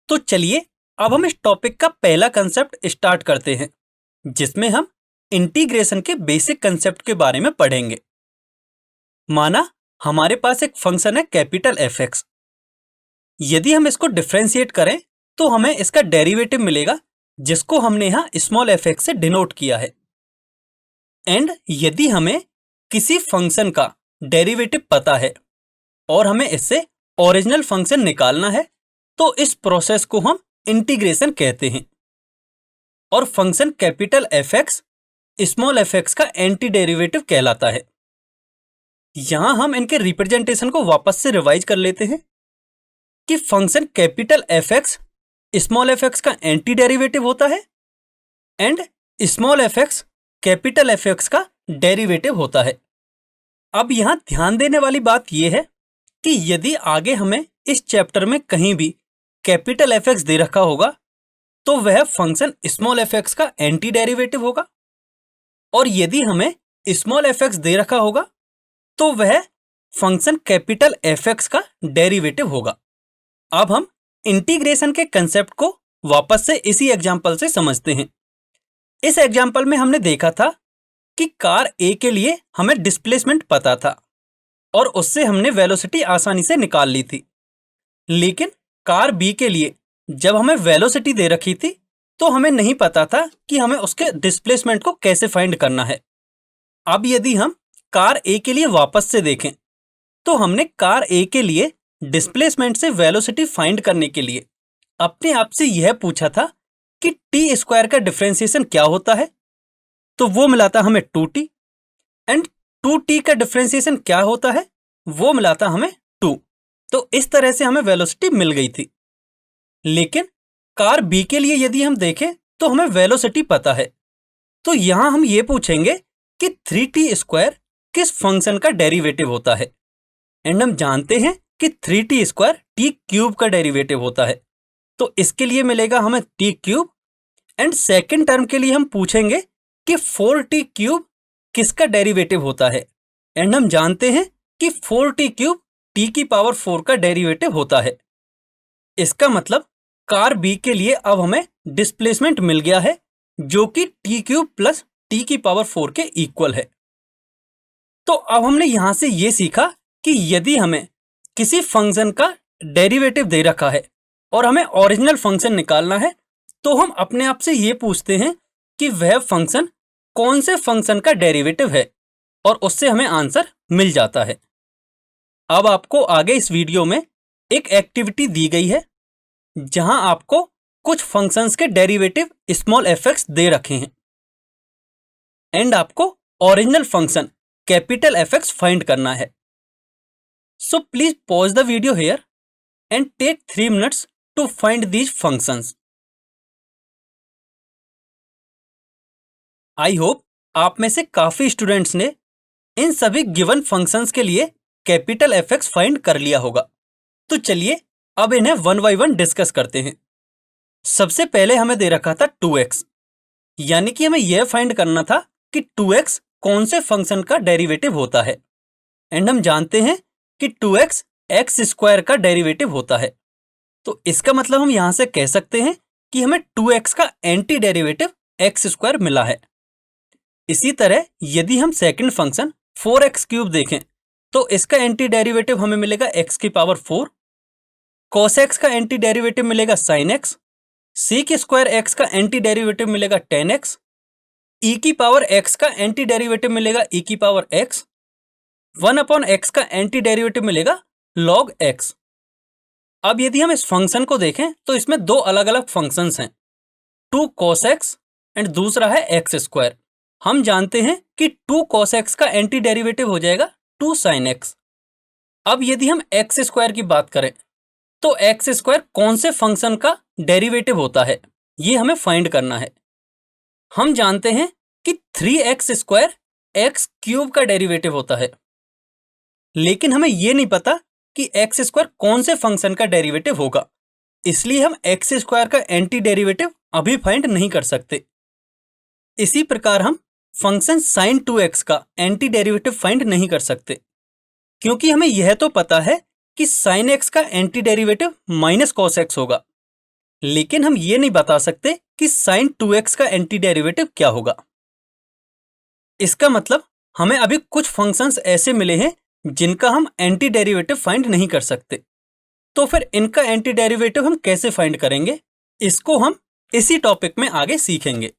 तो चलिए अब हम इस टॉपिक का पहला कंसेप्ट स्टार्ट करते हैं, जिसमें हम इंटीग्रेशन के बेसिक कंसेप्ट के बारे में पढ़ेंगे। माना हमारे पास एक फंक्शन है कैपिटल एफ(x). यदि हम इसको डिफरेंशिएट करें तो हमें इसका डेरिवेटिव मिलेगा, जिसको हमने यहाँ स्मॉल f(x) से डिनोट किया है। एंड यदि हमें किसी फंक्शन का डेरिवेटिव पता है और हमें इससे ओरिजिनल फंक्शन निकालना है, तो इस प्रोसेस को हम इंटीग्रेशन कहते हैं। और function capital f(x) small f(x) का एंटी डेरिवेटिव कहलाता है। यहां हम इनके रिप्रेजेंटेशन को वापस से रिवाइज कर लेते हैं कि function capital f(x) small f(x) का एंटी डेरिवेटिव होता है and small f(x) capital f(x) का डेरिवेटिव होता है। अब यहां ध्यान देने वाली बात यह है कि यदि आगे हमें इस चैप्टर में कहीं भी कैपिटल f(x) दे रखा होगा तो वह फंक्शन स्मॉल f(x) का एंटी डेरिवेटिव होगा, और यदि हमें स्मॉल f(x) दे रखा होगा तो वह फंक्शन कैपिटल f(x) का डेरिवेटिव होगा। अब हम इंटीग्रेशन के कंसेप्ट को वापस से इसी एग्जांपल से समझते हैं। इस एग्जांपल में हमने देखा था कि कार A के लिए हमें डिस्प्लेसमेंट पता था और उससे हमने वेलोसिटी आसानी से निकाल ली थी। लेकिन कार B के लिए जब हमें वेलोसिटी दे रखी थी तो हमें नहीं पता था कि हमें उसके डिस्प्लेसमेंट को कैसे फाइंड करना है। अब यदि हम कार A के लिए वापस से देखें तो हमने कार A के लिए डिस्प्लेसमेंट से वेलोसिटी फाइंड करने के लिए अपने आप से यह पूछा था कि t² का डिफरेंशिएशन क्या होता है, तो वो मिला था हमें 2t, एंड 2t का डिफरेंशिएशन क्या होता है, वो मिला था हमें 2। तो इस तरह से हमें वेलोसिटी मिल गई थी। लेकिन कार B के लिए यदि हम देखें तो हमें वेलोसिटी पता है, तो यहां हम ये पूछेंगे कि 3t² किस फंक्शन का डेरिवेटिव होता है। एंड हम जानते हैं कि 3t² t³ का डेरिवेटिव होता है, तो इसके लिए मिलेगा हमें t³। एंड सेकंड टर्म के लिए हम पूछेंगे कि 4t³ किसका डेरिवेटिव होता है, एंड हम जानते हैं कि 4t³ t⁴ का डेरिवेटिव होता है। इसका मतलब कार B के लिए अब हमें डिस्प्लेसमेंट मिल गया है, जो कि t³ प्लस t⁴ के इक्वल है। तो अब हमने यहां से यह सीखा कि यदि हमें किसी फंक्शन का डेरिवेटिव दे रखा है और हमें ओरिजिनल फंक्शन निकालना है, तो हम अपने आप से यह पूछते हैं कि वह फंक्शन कौन से फंक्शन का डेरिवेटिव है, और उससे हमें आंसर मिल जाता है। अब आपको आगे इस वीडियो में एक एक्टिविटी दी गई है, जहां आपको कुछ फंक्शंस के डेरिवेटिव स्मॉल f(x) दे रखे हैं एंड आपको original function capital f(x) find करना है। So please pause the video here and take 3 minutes to find these functions. I hope आप में से काफी स्टूडेंट्स ने इन सभी गिवन फंक्शंस के लिए कैपिटल f(x) फाइंड कर लिया होगा। तो चलिए अब इन्हें वन बाय वन डिस्कस करते हैं। सबसे पहले हमें दे रखा था 2x, यानी कि हमें यह फाइंड करना था कि 2x कौन से फंक्शन का डेरिवेटिव होता है। एंड हम जानते हैं कि 2x x² का डेरिवेटिव होता है, तो इसका मतलब हम यहां से कह सकते हैं कि हमें 2x का एंटी डेरिवेटिव x² मिला है। इसी तरह यदि हम सेकंड फंक्शन 4x³ देखें तो इसका एंटी डेरिवेटिव हमें मिलेगा x⁴। cos x का एंटी डेरिवेटिव मिलेगा sin x। sec² x का एंटी डेरिवेटिव मिलेगा tan x। e⁻x का एंटी डेरिवेटिव मिलेगा e⁻x। 1/x का एंटी डेरिवेटिव मिलेगा log x। अब यदि हम इस फंक्शन को देखें तो इसमें दो अलग अलग फंक्शंस हैं, 2 cos x एंड दूसरा है x²। हम जानते हैं कि 2 cos x का एंटी डेरिवेटिव हो जाएगा 2 sin x। अब यदि हम x² की बात करें तो x² कौन से फंक्शन का डेरिवेटिव होता है, ये हमें फाइंड करना है। हम जानते हैं कि 3x² x³ का डेरिवेटिव होता है, लेकिन हमें यह नहीं पता कि x² कौन से फंक्शन का डेरिवेटिव होगा, इसलिए हम x² का एंटी डेरिवेटिव अभी फाइंड नहीं कर सकते। इसी प्रकार हम फंक्शन sin 2x का एंटी डेरिवेटिव फाइंड नहीं कर सकते, क्योंकि हमें यह तो पता है कि sin x का anti derivative minus cos x होगा, लेकिन हम ये नहीं बता सकते कि sin 2x का एंटी डेरिवेटिव क्या होगा। इसका मतलब हमें अभी कुछ फंक्शंस ऐसे मिले हैं जिनका हम एंटी डेरिवेटिव फाइंड नहीं कर सकते। तो फिर इनका एंटी डेरिवेटिव हम कैसे फाइंड करेंगे, इसको हम इसी टॉपिक में आगे सीखेंगे।